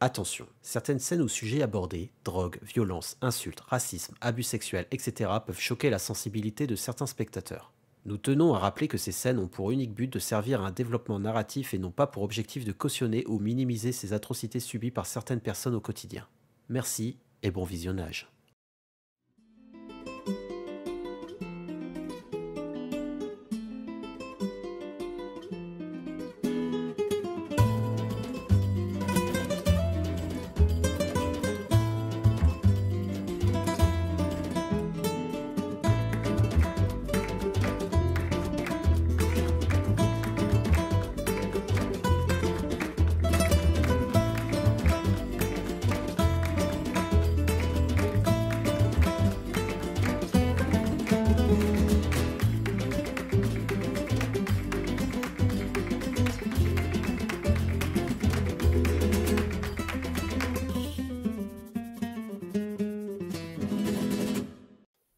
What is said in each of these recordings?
Attention, certaines scènes ou sujets abordés, drogue, violence, insultes, racisme, abus sexuels, etc. peuvent choquer la sensibilité de certains spectateurs. Nous tenons à rappeler que ces scènes ont pour unique but de servir à un développement narratif et non pas pour objectif de cautionner ou minimiser ces atrocités subies par certaines personnes au quotidien. Merci et bon visionnage.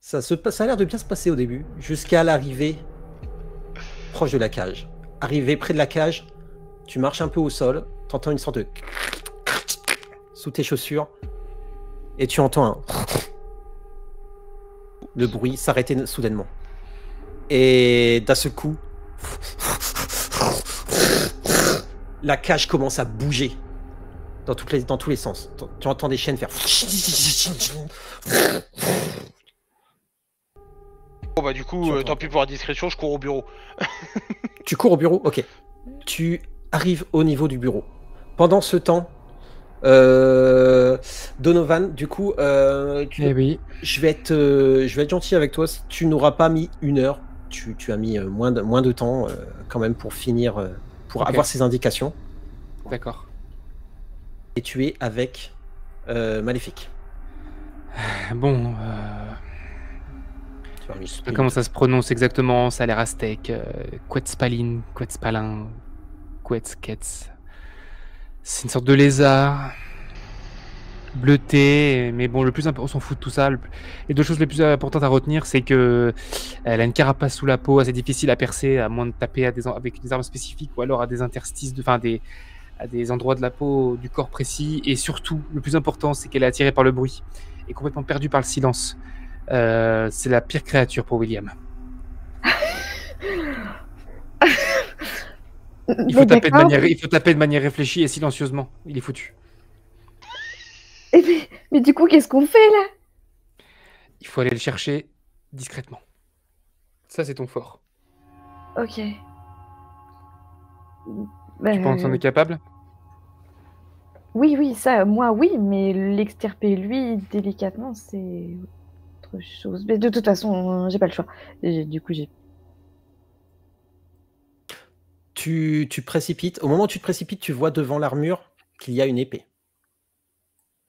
Ça a l'air de bien se passer au début, jusqu'à l'arrivée proche de la cage. Arrivé près de la cage, tu marches un peu au sol, t'entends une sorte de sous tes chaussures, et tu entends le bruit s'arrêter soudainement. Et d'un seul coup, la cage commence à bouger dans tous les sens. Tu entends des chaînes faire. Bon bah du coup, tant pis pour la discrétion, je cours au bureau. Tu cours au bureau? Ok. Tu arrives au niveau du bureau. Pendant ce temps, Donovan, du coup, oui. je vais être gentil avec toi. Si tu n'auras pas mis 1 heure, tu as mis moins de temps quand même pour finir, pour avoir ces indications. D'accord. Et tu es avec Maléfique. Bon, je sais pas comment ça se prononce exactement, ça a l'air aztèque. Quetzalcoatl, Quetzalpalin, Quetzalcoatl. C'est une sorte de lézard bleuté, mais bon, le plus important, on s'en fout de tout ça. Les deux choses les plus importantes à retenir, c'est que elle a une carapace sous la peau assez difficile à percer, à moins de taper avec des armes spécifiques ou alors à des interstices, à des endroits de la peau du corps précis. Et surtout, le plus important, c'est qu'elle est attirée par le bruit et complètement perdue par le silence. C'est la pire créature pour William. Il faut taper de manière réfléchie et silencieusement. Il est foutu. Mais du coup, qu'est-ce qu'on fait là? Il faut aller le chercher discrètement. Ça, c'est ton fort. Ok. Tu penses qu'on est capable? Oui, ça, moi, oui, mais l'extirper, lui, délicatement, c'est autre chose. Mais de toute façon, j'ai pas le choix. Du coup, Tu précipites. Au moment où tu te précipites, tu vois devant l'armure qu'il y a une épée.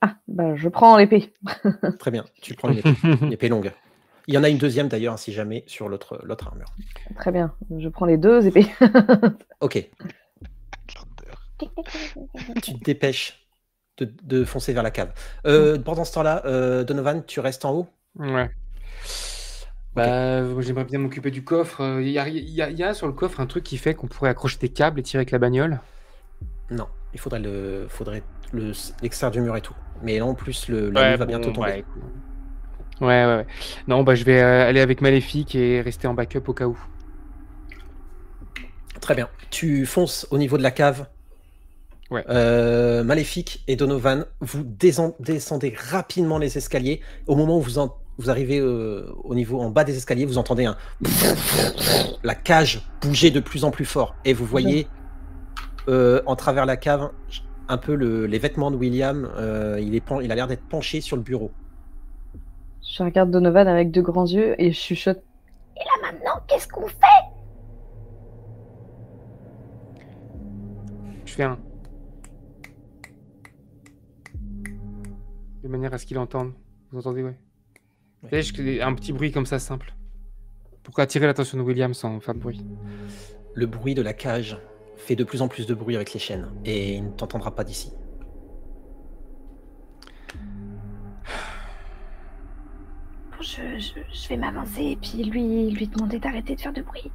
Ah, bah je prends l'épée. Très bien, tu prends une épée longue. Il y en a une deuxième d'ailleurs, si jamais, sur l'autre armure. Très bien, je prends les 2 épées. Ok. Tu te dépêches de foncer vers la cave. Pendant ce temps-là, Donovan, tu restes en haut? Ouais. Bah, j'aimerais bien m'occuper du coffre. Il y a sur le coffre un truc qui fait qu'on pourrait accrocher des câbles et tirer avec la bagnole? Non, il faudrait l'extraire du mur et tout. Mais là, en plus, la nuit va bientôt tomber. Ouais. Non, bah je vais aller avec Maléfique et rester en backup au cas où. Très bien. Tu fonces au niveau de la cave. Ouais. Maléfique et Donovan, vous descendez rapidement les escaliers. Au moment où vous arrivez au niveau en bas des escaliers, vous entendez la cage bouger de plus en plus fort. Et vous voyez en travers la cave un peu les vêtements de William. Il a l'air d'être penché sur le bureau. Je regarde Donovan avec 2 grands yeux et je chuchote. Et là maintenant, qu'est-ce qu'on fait? Je fais de manière à ce qu'il entende. Vous entendez, ouais. Un petit bruit comme ça, simple. Pour attirer l'attention de William sans faire de bruit. Le bruit de la cage fait de plus en plus de bruit avec les chaînes. Et il ne t'entendra pas d'ici. Bon, je vais m'avancer et puis lui demander d'arrêter de faire de bruit.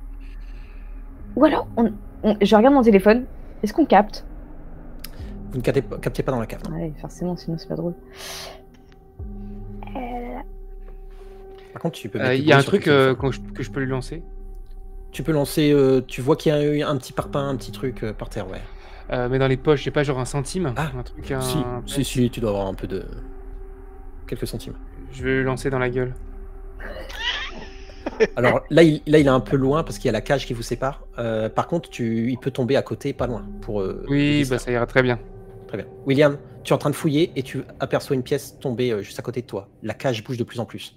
Ou alors, je regarde mon téléphone. Est-ce qu'on capte? Vous ne captez pas dans la cave. Ouais, forcément, sinon c'est pas drôle. Par contre, tu peux mettre Il y a un truc que je peux lui lancer. Tu peux lancer, tu vois qu'il y a eu un petit parpaing, un petit truc par terre, ouais. Mais dans les poches, j'ai pas genre un centime. Ah, un truc, si, tu dois avoir un peu de... quelques centimes. Je vais lui lancer dans la gueule. Alors là, il est un peu loin parce qu'il y a la cage qui vous sépare. Par contre, il peut tomber à côté, pas loin. Oui, bah ça ira très bien. Très bien. William, tu es en train de fouiller et tu aperçois une pièce tomber juste à côté de toi. La cage bouge de plus en plus.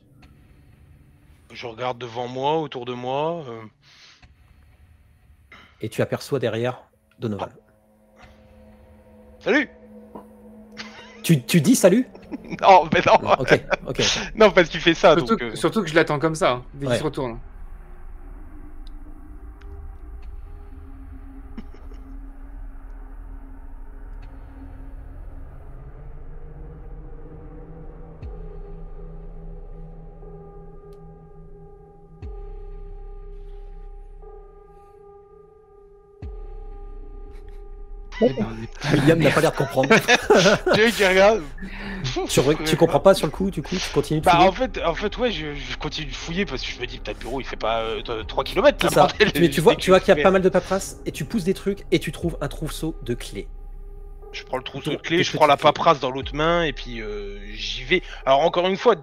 Je regarde devant moi, autour de moi. Et tu aperçois derrière Donovan. Salut. Tu dis salut? Non, mais non. Non, ok. Non, parce que tu fais ça. Surtout que je l'attends comme ça, dès qu'il se retourne. William n'a pas l'air de comprendre. Qui regarde. Tu comprends pas sur le coup, du coup, tu continues de fouiller. En fait, ouais, je continue de fouiller parce que je me dis, peut-être le bureau il fait pas 3 km. C'est ça. Mais tu vois qu'il y a pas mal de paperasse et tu pousses des trucs et tu trouves un trousseau de clés. Je prends le trousseau de clés, je prends la paperasse dans l'autre main et puis j'y vais. Alors, encore une fois,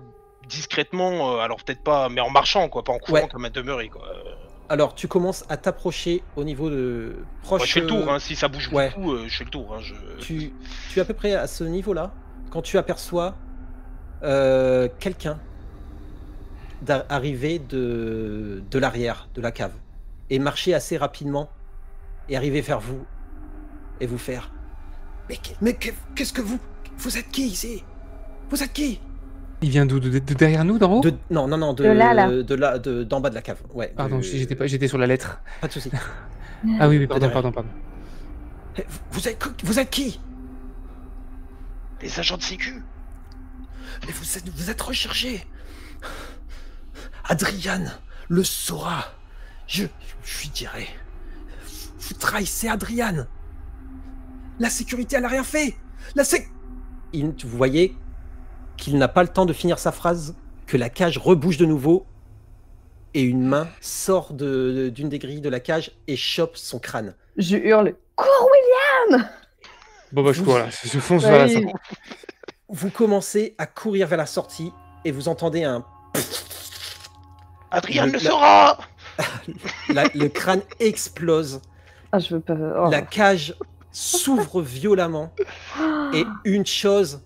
discrètement, alors peut-être pas, mais en marchant, quoi, pas en courant comme un demeuré, quoi. Alors, tu commences à t'approcher au niveau de proche. Moi, je fais le tour, hein, si ça bouge beaucoup, je fais le tour. Hein, Tu es à peu près à ce niveau-là quand tu aperçois quelqu'un arriver de l'arrière de la cave et marcher assez rapidement et arriver vers vous et vous faire. Mais qu'est-ce que vous êtes qui ici? Vous êtes qui? Il vient de derrière nous, d'en haut? Non, d'en bas de la cave. Ouais. Pardon, j'étais sur la lettre. Pas de souci. Ah oui, pardon. Vous êtes qui? Les agents de sécu. Mais vous êtes recherchés. Adrian le saura. Je lui dirai. Vous trahissez Adrian. La sécurité, elle a rien fait. Vous voyez qu'il n'a pas le temps de finir sa phrase, que la cage rebouge de nouveau et une main sort d'une des grilles de la cage et chope son crâne. Je hurle, cours William! Bon bah je cours là, je fonce vers la sortie. Vous commencez à courir vers la sortie et vous entendez un... Adrien le saura. Le crâne explose. Ah, je veux pas... Oh. La cage s'ouvre violemment et une chose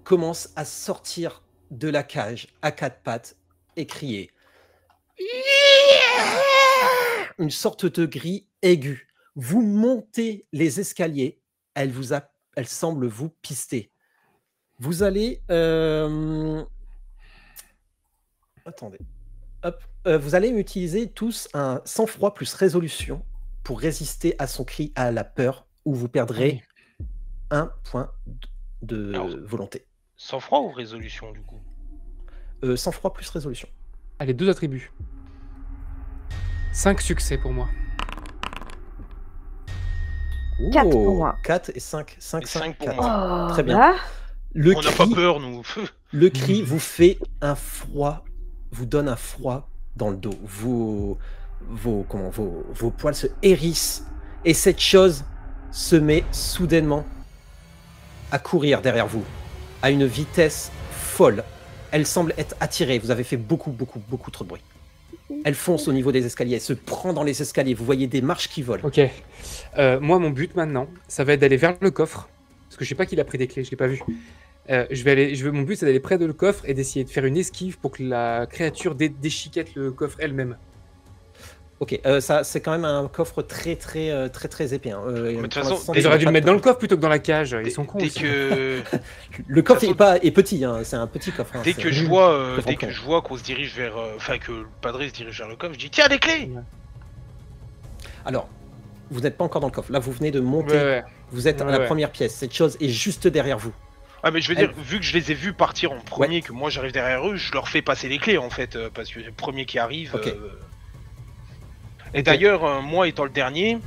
commence à sortir de la cage à quatre pattes et crier. Une sorte de cri aigu. Vous montez les escaliers, elle semble vous pister. Vous allez... Attendez. Hop. Vous allez utiliser tous un sang-froid plus résolution pour résister à son cri à la peur, où vous perdrez un point de volonté. Sang-froid ou résolution, du coup? Sang-froid plus résolution. Allez, 2 attributs. 5 succès pour moi. 4 pour moi. 4 et 5. 5 pour 4. moi. Très bien. Là. On n'a pas peur, nous. Le cri vous fait un froid, vous donne un froid dans le dos. Vos poils se hérissent et cette chose se met soudainement à courir derrière vous à une vitesse folle. Elle semble être attirée. Vous avez fait beaucoup trop de bruit. Elle fonce au niveau des escaliers. Elle se prend dans les escaliers. Vous voyez des marches qui volent. Ok. Moi, mon but maintenant, ça va être d'aller vers le coffre. Parce que je sais pas qu'il a pris des clés, je l'ai pas vu. Mon but, c'est d'aller près de le coffre et d'essayer de faire une esquive pour que la créature déchiquette le coffre elle-même. Ok, ça c'est quand même un coffre très épais. Hein. De toute façon, ils auraient dû le mettre dans le coffre plutôt que dans la cage. Ils sont cons. Le coffre est petit, hein. C'est un petit coffre. Hein. Dès que je vois qu'on se dirige vers, que le padré se dirige vers le coffre, je dis tiens les clés. Alors, vous n'êtes pas encore dans le coffre. Là, vous venez de monter. Ouais. Vous êtes à la première pièce. Cette chose est juste derrière vous. Ah mais je veux dire, vu que je les ai vus partir en premier, que moi j'arrive derrière eux, je leur fais passer les clés en fait, parce que c'est le premier qui arrive. Okay. Et d'ailleurs, moi étant le dernier,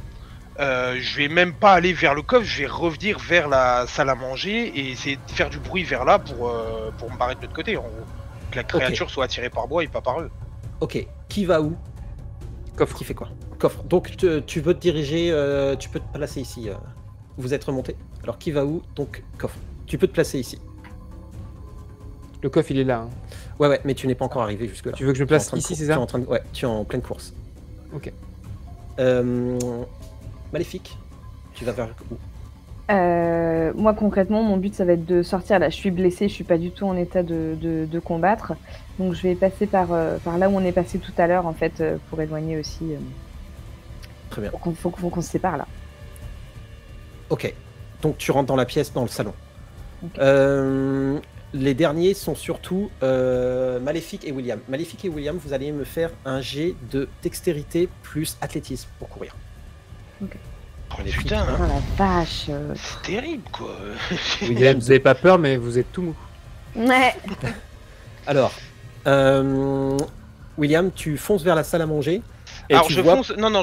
Je vais même pas aller vers le coffre, je vais revenir vers la salle à manger et essayer de faire du bruit vers là pour me barrer de l'autre côté, en gros. Que la créature soit attirée par moi et pas par eux. Ok, qui va où? Coffre. Qui fait quoi? Coffre. Donc tu veux te diriger, tu peux te placer ici. Vous êtes remonté. Alors qui va où? Donc coffre. Tu peux te placer ici. Le coffre, il est là. Hein. Ouais, mais tu n'es pas encore arrivé jusque là. Tu veux que je me place ici, c'est ça? Ouais, tu es en pleine course. Ok. Maléfique, tu vas vers où? Moi concrètement, mon but ça va être de sortir là. Je suis blessée, je suis pas du tout en état de combattre. Donc je vais passer par là où on est passé tout à l'heure en fait pour éloigner aussi. Très bien. Faut qu'on se sépare là. Ok. Donc tu rentres dans la pièce, dans le salon. Okay. Les derniers sont surtout Maléfique et William. Maléfique et William, vous allez me faire un jet de dextérité plus athlétisme pour courir. Ok. Oh putain, oh la vache. C'est terrible quoi. William, vous avez pas peur, mais vous êtes tout mou. Ouais. Alors, William, tu fonces vers la salle à manger. Et alors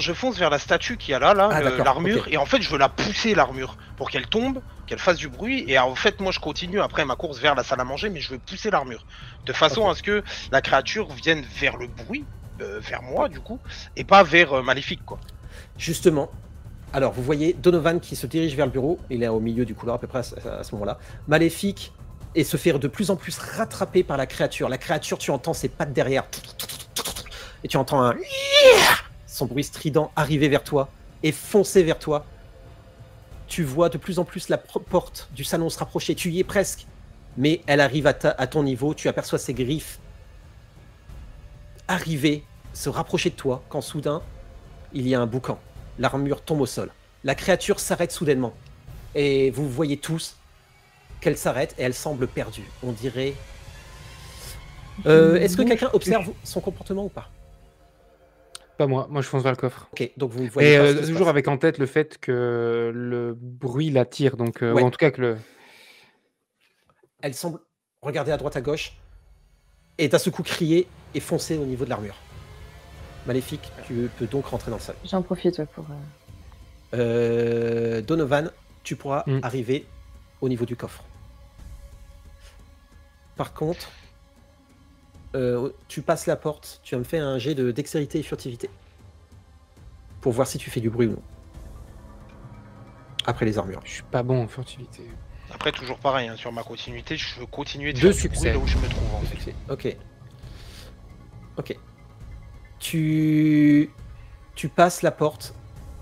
je fonce vers la statue qu'il y a là, l'armure, okay. Et en fait je veux la pousser l'armure pour qu'elle tombe, qu'elle fasse du bruit, et en fait moi je continue après ma course vers la salle à manger, mais je veux pousser l'armure, de façon à ce que la créature vienne vers le bruit, vers moi du coup, et pas vers Maléfique quoi. Justement, alors vous voyez Donovan qui se dirige vers le bureau, il est au milieu du couloir à peu près à ce moment-là, Maléfique, et se fait de plus en plus rattraper par la créature, tu entends ses pattes derrière, et tu entends son bruit strident arriver vers toi et foncer vers toi. Tu vois de plus en plus la porte du salon se rapprocher. Tu y es presque, mais elle arrive à ton niveau. Tu aperçois ses griffes arriver, se rapprocher de toi, quand soudain, il y a un boucan. L'armure tombe au sol. La créature s'arrête soudainement. Et vous voyez tous qu'elle s'arrête et elle semble perdue. On dirait... Est-ce que quelqu'un observe son comportement ou pas? Pas moi je fonce vers le coffre. Ok, donc vous voyez pas toujours avec en tête le fait que le bruit l'attire, donc ou en tout cas que le... Elle semble regarder à droite à gauche, et d'un seul coup crier et foncer au niveau de l'armure. Maléfique, tu peux donc rentrer dans le salon. J'en profite pour... Donovan, tu pourras arriver au niveau du coffre. Par contre... tu passes la porte, tu vas me faire un jet de dextérité et furtivité. Pour voir si tu fais du bruit ou non. Après les armures. Je suis pas bon en furtivité. Après toujours pareil, hein, sur ma continuité, je veux continuer de faire du bruit là où je me trouve en fait. Ok. Tu passes la porte,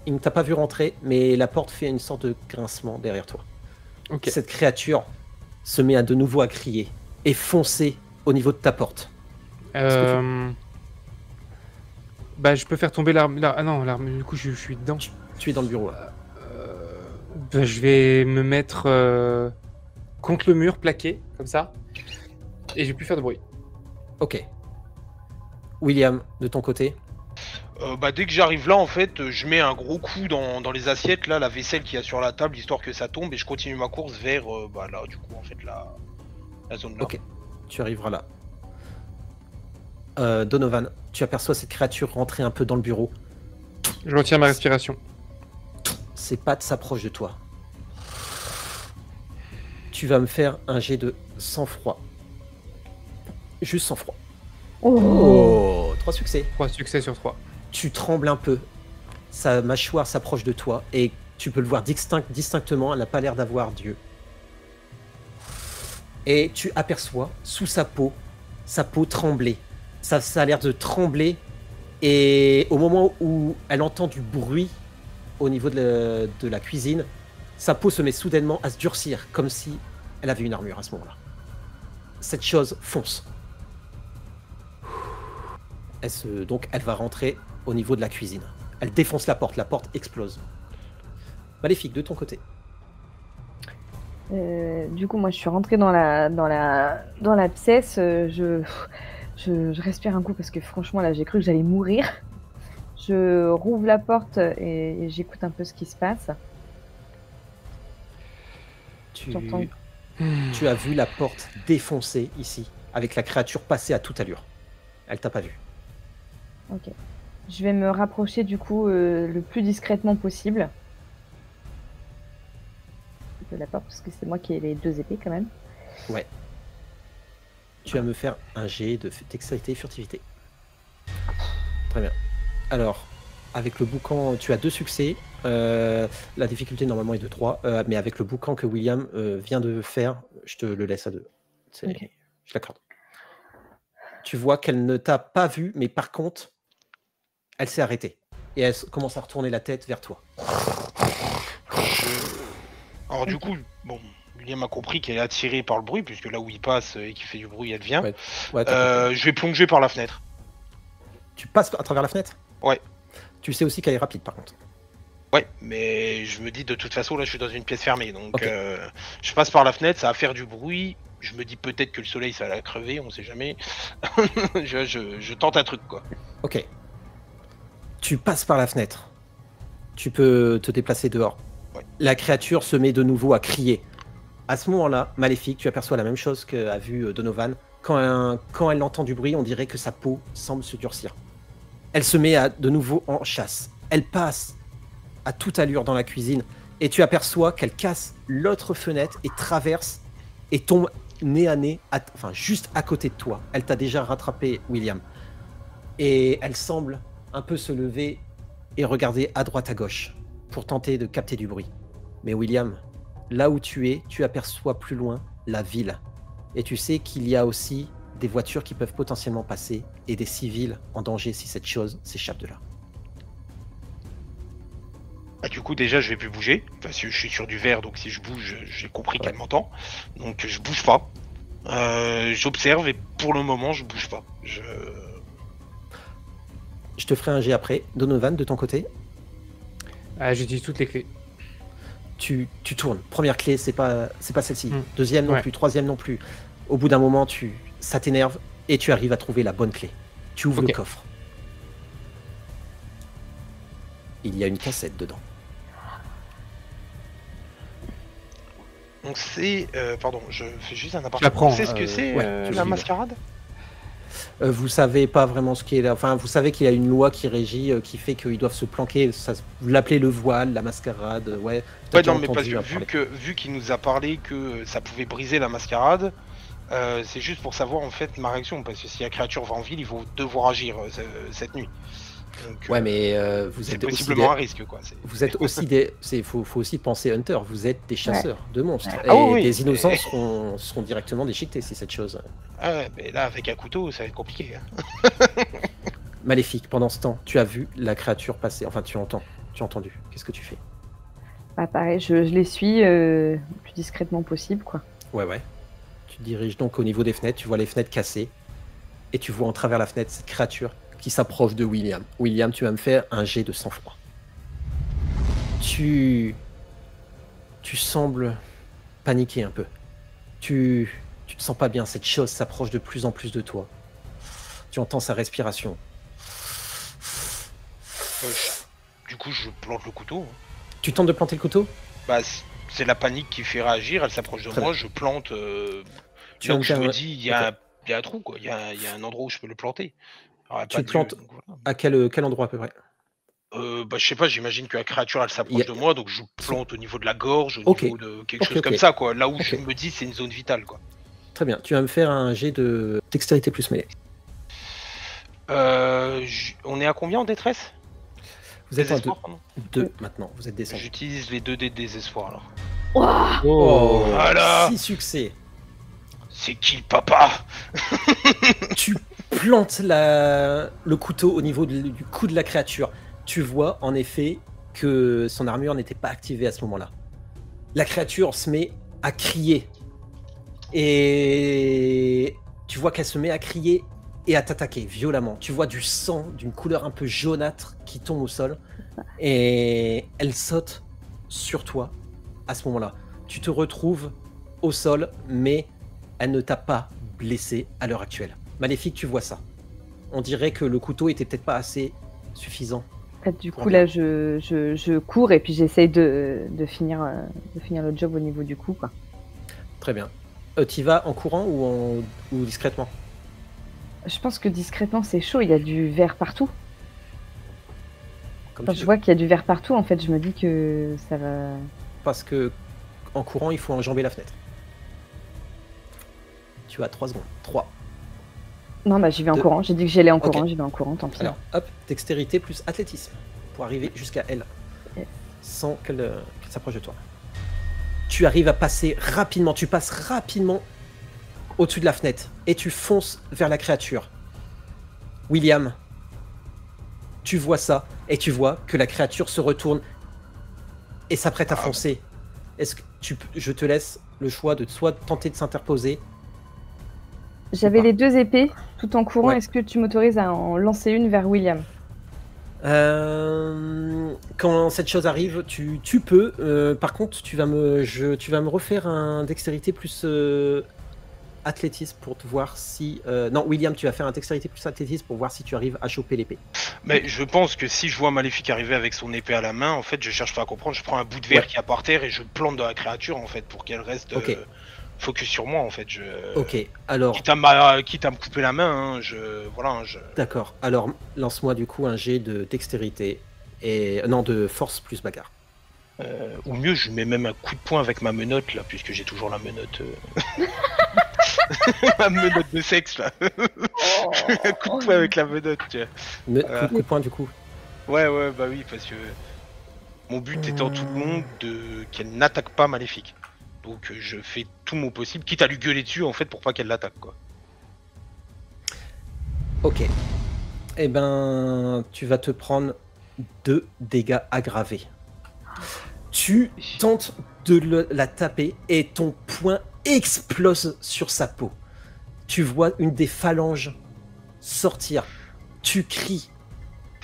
il ne t'a pas vu rentrer, mais la porte fait une sorte de grincement derrière toi. Okay. Cette créature se met de nouveau à crier et foncer au niveau de ta porte. Bah, je peux faire tomber l'arme. Ah non, l'arme, du coup, je suis dedans. Tu es dans le bureau. Bah, je vais me mettre contre le mur, plaqué, comme ça. Et je vais plus faire de bruit. Ok. William, de ton côté? Bah, dès que j'arrive là, en fait, je mets un gros coup dans les assiettes, là, la vaisselle qu'il y a sur la table, histoire que ça tombe, et je continue ma course vers, là, du coup, en fait, la zone là. Ok. Tu arriveras là. Donovan, tu aperçois cette créature rentrer un peu dans le bureau. Je retiens ma respiration. Ses pattes s'approchent de toi. Tu vas me faire un jet de sang-froid. Juste sang-froid. Oh, 3 succès. 3 succès sur 3. Tu trembles un peu. Sa mâchoire s'approche de toi et tu peux le voir distinctement. Elle n'a pas l'air d'avoir Dieu. Et tu aperçois sous sa peau trembler. Ça a l'air de trembler. Et au moment où elle entend du bruit au niveau de la cuisine, sa peau se met soudainement à se durcir, comme si elle avait une armure à ce moment-là. Cette chose fonce. Donc elle va rentrer au niveau de la cuisine. Elle défonce la porte explose. Maléfique, de ton côté. Du coup, moi, je suis rentrée dans la pièce. Je respire un coup parce que franchement, là, j'ai cru que j'allais mourir. Je rouvre la porte et j'écoute un peu ce qui se passe. Tu as vu la porte défoncée ici, avec la créature passer à toute allure. Elle t'a pas vu. Ok. Je vais me rapprocher du coup le plus discrètement possible de la porte, parce que c'est moi qui ai les 2 épées quand même. Ouais. Tu vas me faire un jet de dextérité et furtivité. Très bien. Alors, avec le boucan, tu as 2 succès. La difficulté normalement est de 3. Mais avec le boucan que William vient de faire, je te le laisse à 2. Okay. Je l'accorde. Tu vois qu'elle ne t'a pas vu, mais par contre, elle s'est arrêtée. Et elle commence à retourner la tête vers toi. Alors du coup, bon, William a compris qu'elle est attirée par le bruit, puisque là où il passe et qu'il fait du bruit, elle vient. Ouais, je vais plonger par la fenêtre. Tu passes à travers la fenêtre? Ouais. Tu sais aussi qu'elle est rapide par contre. Ouais, mais je me dis de toute façon, là je suis dans une pièce fermée, donc je passe par la fenêtre, ça va faire du bruit. Je me dis peut-être que le soleil ça va la crever, on sait jamais. je tente un truc quoi. Ok. Tu passes par la fenêtre. Tu peux te déplacer dehors. Ouais. La créature se met de nouveau à crier. À ce moment-là, Maléfique, tu aperçois la même chose qu'a vu Donovan. Quand elle entend du bruit, on dirait que sa peau semble se durcir. Elle se met de nouveau en chasse. Elle passe à toute allure dans la cuisine et tu aperçois qu'elle casse l'autre fenêtre et traverse et tombe nez à nez, enfin juste à côté de toi. Elle t'a déjà rattrapé, William. Et elle semble un peu se lever et regarder à droite à gauche pour tenter de capter du bruit. Mais William, là où tu es, tu aperçois plus loin la ville. Et tu sais qu'il y a aussi des voitures qui peuvent potentiellement passer et des civils en danger si cette chose s'échappe de là. Ah, du coup, déjà, je vais plus bouger, parce que je suis sur du verre, donc si je bouge, j'ai compris qu'elle m'entend. Donc, je bouge pas. J'observe et pour le moment, je bouge pas. Je te ferai un jet après. Donovan, de ton côté? J'utilise toutes les clés. Tu tournes. Première clé, c'est pas celle-ci. Deuxième non plus, troisième non plus. Au bout d'un moment, ça t'énerve et tu arrives à trouver la bonne clé. Tu ouvres le coffre. Il y a une cassette dedans. Donc c'est... pardon, je fais juste un aparté. Tu sais ce que c'est la mascarade? Vous savez pas vraiment ce qui est là. Enfin, vous savez qu'il y a une loi qui régit, qui fait qu'ils doivent se planquer. Vous l'appelez le voile, la mascarade. Ouais, non, mais parce que vu qu'il nous a parlé que ça pouvait briser la mascarade, c'est juste pour savoir en fait ma réaction. Parce que si la créature va en ville, ils vont devoir agir cette nuit. Donc, ouais, mais vous êtes possiblement un risque, quoi. Vous êtes aussi faut aussi penser Hunter. Vous êtes des chasseurs de monstres. Ouais. Et des innocents seront directement déchiquetés si cette chose. Ah ouais, mais là, avec un couteau, ça va être compliqué. Maléfique, pendant ce temps, tu as vu la créature passer. Enfin, tu as entendu. Qu'est-ce que tu fais? Bah, pareil, je les suis le plus discrètement possible, quoi. Ouais. Tu te diriges donc au niveau des fenêtres. Tu vois les fenêtres cassées. Et tu vois en travers la fenêtre cette créature qui s'approche de William. William, tu vas me faire un jet de sang-froid. Tu sembles paniquer un peu. Tu te sens pas bien. Cette chose s'approche de plus en plus de toi. Tu entends sa respiration. Du coup, je plante le couteau. Tu tentes de planter le couteau? Bah, c'est la panique qui fait réagir. Elle s'approche de moi. Je plante. Donc je me dis, il y a un trou, quoi. Il y a un endroit où je peux le planter. Tu plantes à quel endroit à peu près? Bah, je sais pas, j'imagine que la créature elle s'approche de moi, donc je plante au niveau de la gorge, au niveau de quelque chose comme ça, quoi. Là où je me dis c'est une zone vitale, quoi. Très bien, tu vas me faire un jet de dextérité plus mêlée. On est à combien en détresse? Vous êtes à 2 maintenant, vous êtes descendu. J'utilise les 2 dés de désespoir alors. Oh, voilà. 6 succès. C'est qui le papa? Tu plantes le couteau au niveau du cou de la créature. Tu vois en effet que son armure n'était pas activée à ce moment-là. La créature se met à crier. Et tu vois qu'elle se met à crier et à t'attaquer violemment. Tu vois du sang d'une couleur un peu jaunâtre qui tombe au sol. Et elle saute sur toi à ce moment-là. Tu te retrouves au sol, mais elle ne t'a pas blessé à l'heure actuelle. Maléfique, tu vois ça. On dirait que le couteau était peut-être pas assez suffisant. Du coup, là, je cours et puis j'essaye de finir le job au niveau du cou, quoi. Très bien. Tu y vas en courant ou discrètement? Je pense que discrètement, c'est chaud. Il y a du verre partout. Quand je vois qu'il y a du verre partout, en fait, je me dis que ça va... Parce que en courant, il faut enjamber la fenêtre. Tu as 3 secondes. 3. Non, bah j'y vais en courant. J'ai dit que j'allais en courant, j'y vais en courant, tant pis. Alors, hop, dextérité plus athlétisme pour arriver jusqu'à elle sans qu'elle s'approche de toi. Tu arrives à passer rapidement, tu passes rapidement au-dessus de la fenêtre et tu fonces vers la créature. William, tu vois ça et tu vois que la créature se retourne et s'apprête à foncer. Est-ce que je te laisse le choix de soit tenter de s'interposer. J'avais les 2 épées tout en courant. Est-ce que tu m'autorises à en lancer une vers William? Quand cette chose arrive, tu peux. Par contre, tu vas me refaire un dextérité plus athlétisme pour te voir si... non, William, tu vas faire un dextérité plus athlétisme pour voir si tu arrives à choper l'épée. Mais je pense que si je vois Maléfique arriver avec son épée à la main, en fait, je cherche pas à comprendre. Je prends un bout de verre qui est par terre et je plante dans la créature, en fait, pour qu'elle reste... focus sur moi en fait. Ok, alors... Quitte à me couper la main, voilà. D'accord, alors lance-moi du coup un jet de dextérité, et non, de force plus bagarre. Ou mieux, je mets même un coup de poing avec ma menotte là, puisque j'ai toujours la menotte... ma menotte de sexe là. Un coup de poing avec la menotte, tu vois. Coup de poing du coup. Ouais, bah oui, parce que... Mon but étant tout le monde qu'elle n'attaque pas Maléfique. Donc je fais tout mon possible, quitte à lui gueuler dessus en fait pour pas qu'elle l'attaque quoi. Ok. Eh ben, tu vas te prendre 2 dégâts aggravés. Tu tentes de la taper et ton poing explose sur sa peau. Tu vois une des phalanges sortir. Tu cries.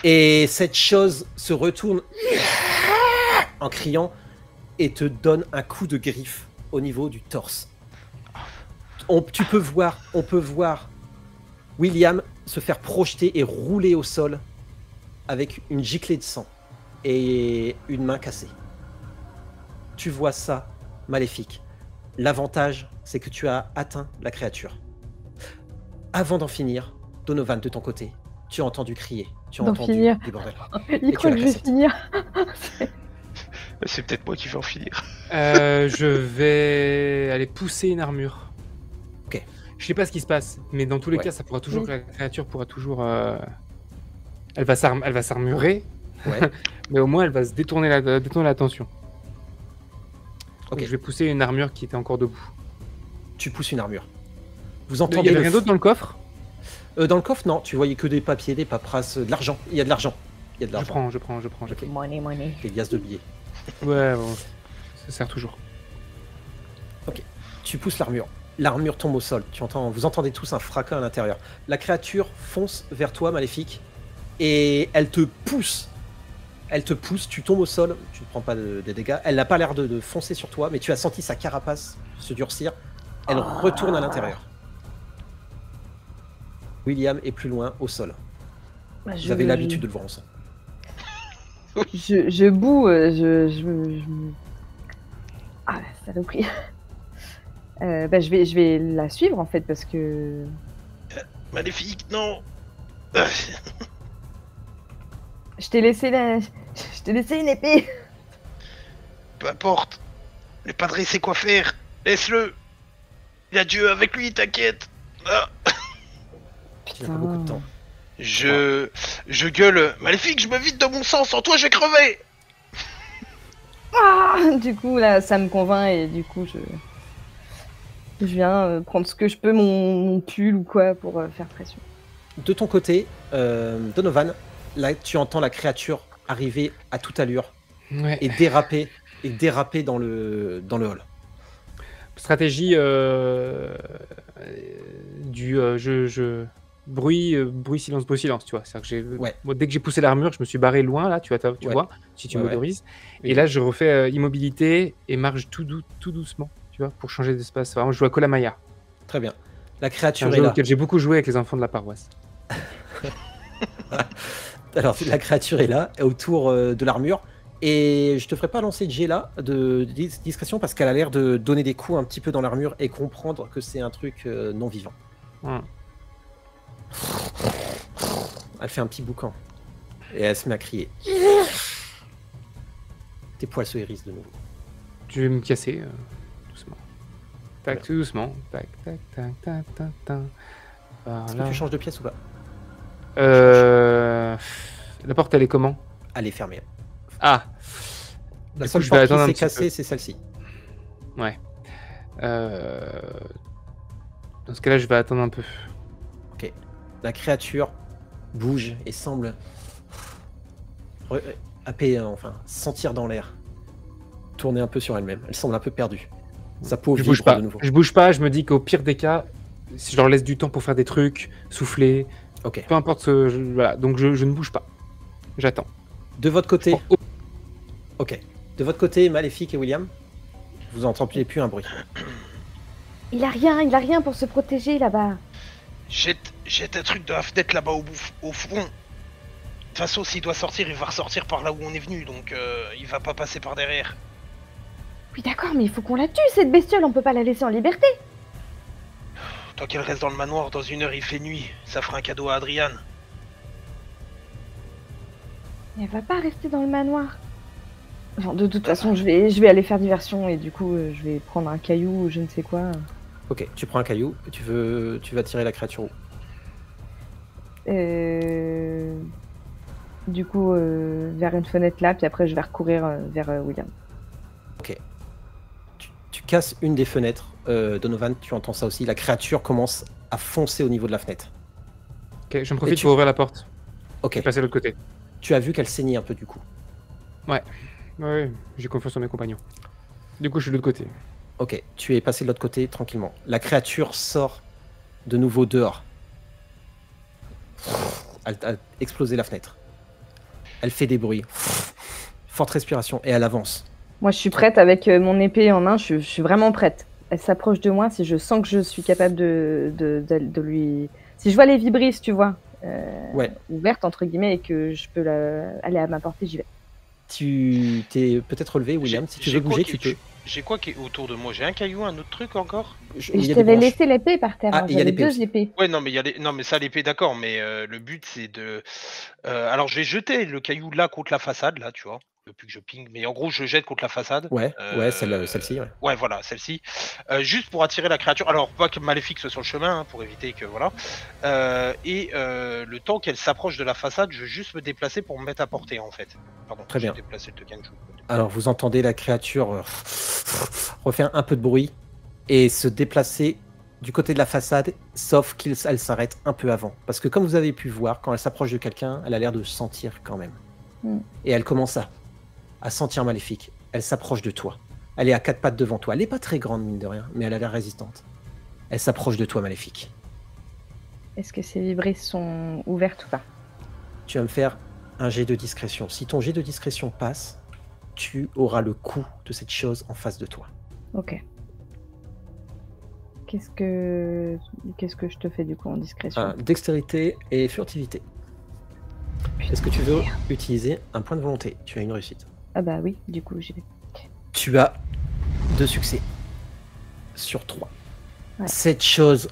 Et cette chose se retourne en criant et te donne un coup de griffe au niveau du torse. On peut voir William se faire projeter et rouler au sol avec une giclée de sang et une main cassée. Tu vois ça, Maléfique. L'avantage, c'est que tu as atteint la créature. Avant d'en finir, Donovan, de ton côté, tu as entendu crier. Tu as entendu des bordels. Il croit que je vais finir. C'est peut-être moi qui vais en finir. Je vais aller pousser une armure. Ok. Je sais pas ce qui se passe, mais dans tous les cas, ça pourra toujours. La créature pourra toujours. Elle va s'armurer. Ouais. Mais au moins, elle va se détourner l'attention. Ok. Donc, je vais pousser une armure qui était encore debout. Tu pousses une armure. Vous entendez. Il y a rien d'autre dans le coffre? Dans le coffre, non. Tu voyais que des papiers, des paperasses, de l'argent. Il y a de l'argent. Je prends. Okay. Money. Des liasses de billets. Ouais, bon, ça sert toujours. Ok. Tu pousses l'armure. L'armure tombe au sol. Vous entendez tous un fracas à l'intérieur. La créature fonce vers toi, Maléfique, et elle te pousse. Tu tombes au sol, tu ne prends pas des dégâts. Elle n'a pas l'air de foncer sur toi, mais tu as senti sa carapace se durcir. Elle retourne à l'intérieur. William est plus loin, au sol. Vous avez l'habitude de le voir ensemble. Je boue, Ah, saloperie. Je vais la suivre en fait parce que... Maléfique, non. Je t'ai laissé une épée. Peu importe. Le padre sait quoi faire. Laisse-le. Il a Dieu avec lui, t'inquiète. Ah. Il a pas beaucoup de temps. Je gueule. Maléfique, je me vide de mon sang. Sans toi, je vais crever. Du coup, là, ça me convainc et du coup, je viens prendre ce que je peux, mon pull ou quoi, pour faire pression. De ton côté, Donovan, là, tu entends la créature arriver à toute allure et déraper dans le hall. Stratégie du bruit, silence, tu vois. C'est-à-dire que moi, dès que j'ai poussé l'armure, je me suis barré loin, là, tu vois, si tu m'autorises. Oui. Et là, je refais immobilité et marche tout doucement, tu vois, pour changer d'espace. Vraiment, je joue à Kolamaya. Très bien. La créature est là. Auquel j'ai beaucoup joué avec les enfants de la paroisse. Alors, la créature est là, autour de l'armure. Et je te ferai pas lancer de jet là, de discrétion, parce qu'elle a l'air de donner des coups un petit peu dans l'armure et comprendre que c'est un truc non vivant. Elle fait un petit boucan. Et elle se met à crier. Tes poils se hérissent de nouveau. Je vais me casser doucement. Tac, tout doucement. Tac, tac, tac, tac, tac, tac. Est-ce que tu changes de pièce ou pas? La porte, elle est comment? Elle est fermée. Ah. La seule porte qui s'est cassée, c'est celle-ci. Ouais. Dans ce cas-là, je vais attendre un peu. Ok. La créature bouge et semble sentir dans l'air, tourner un peu sur elle-même. Elle semble un peu perdue. Sa peau je bouge pas. Je bouge pas. Je me dis qu'au pire des cas, si je leur laisse du temps pour faire des trucs, souffler, peu importe. Voilà. Donc je ne bouge pas. J'attends. De votre côté. Ok. De votre côté, Maléfique et William, vous n'entendez plus un bruit. Il a rien pour se protéger là-bas. Jette un truc de la fenêtre là-bas au fond. De toute façon, s'il doit sortir, il va ressortir par là où on est venu, donc il va pas passer par derrière. Oui d'accord, mais il faut qu'on la tue cette bestiole, on peut pas la laisser en liberté. Tant qu'elle reste dans le manoir, dans 1 heure il fait nuit, ça fera un cadeau à Adriane. Mais elle va pas rester dans le manoir. Enfin, de toute façon, je vais aller faire diversion et du coup, je vais prendre un caillou ou je ne sais quoi. Ok, tu prends un caillou et tu vas tirer la créature où? Du coup, vers une fenêtre là, puis après je vais recourir vers William. Ok. Tu casses une des fenêtres. Donovan, tu entends ça aussi. La créature commence à foncer au niveau de la fenêtre. Ok, j'en profite pour ouvrir la porte. Ok. Et passer de l'autre côté. Tu as vu qu'elle saignait un peu du coup. Ouais, j'ai confiance en mes compagnons. Du coup, je suis de l'autre côté. Ok, tu es passé de l'autre côté tranquillement. La créature sort de nouveau dehors. Elle a explosé la fenêtre. Elle fait des bruits. Forte respiration et elle avance. Moi, je suis prête avec mon épée en main. Je suis vraiment prête. Elle s'approche de moi. Si je sens que je suis capable de lui... Si je vois les vibrisses, tu vois, ouvertes entre guillemets, et que je peux aller à ma portée, j'y vais. Tu t'es peut-être relevé, William. Si tu veux bouger, tu peux. J'ai quoi qui est autour de moi? J'ai un caillou, un autre truc encore? Je t'avais laissé l'épée par terre. Ah, il y a l'épée 2 épées. Ouais, non, mais non, mais ça, l'épée, d'accord. Mais le but, c'est de. Alors, je vais jeter le caillou là contre la façade, là, tu vois. Depuis que je ping. Mais en gros, je jette contre la façade. Ouais, celle-ci. Ouais. Ouais, voilà, celle-ci. Juste pour attirer la créature. Alors, pas que Maléfique soit sur le chemin, hein, pour éviter que. Voilà. Le temps qu'elle s'approche de la façade, je vais juste me déplacer pour me mettre à portée, en fait. Pardon, très bien. Déplacer le token. Alors, vous entendez la créature refaire un peu de bruit et se déplacer du côté de la façade, sauf qu'elle s'arrête un peu avant. Parce que comme vous avez pu voir, quand elle s'approche de quelqu'un, elle a l'air de sentir quand même. Et elle commence à sentir Maléfique. Elle s'approche de toi. Elle est à 4 pattes devant toi. Elle n'est pas très grande, mine de rien, mais elle a l'air résistante. Elle s'approche de toi, Maléfique. Est-ce que ces vibrisses sont ouvertes ou pas? Tu vas me faire un jet de discrétion. Si ton jet de discrétion passe, tu auras le coup de cette chose en face de toi. Ok. Qu'est-ce que je te fais du coup en discrétion? Dextérité et furtivité. Est-ce que tu veux utiliser un point de volonté? Tu as une réussite. Ah bah oui, du coup j'y vais. Tu as 2 succès sur 3. Ouais. Cette chose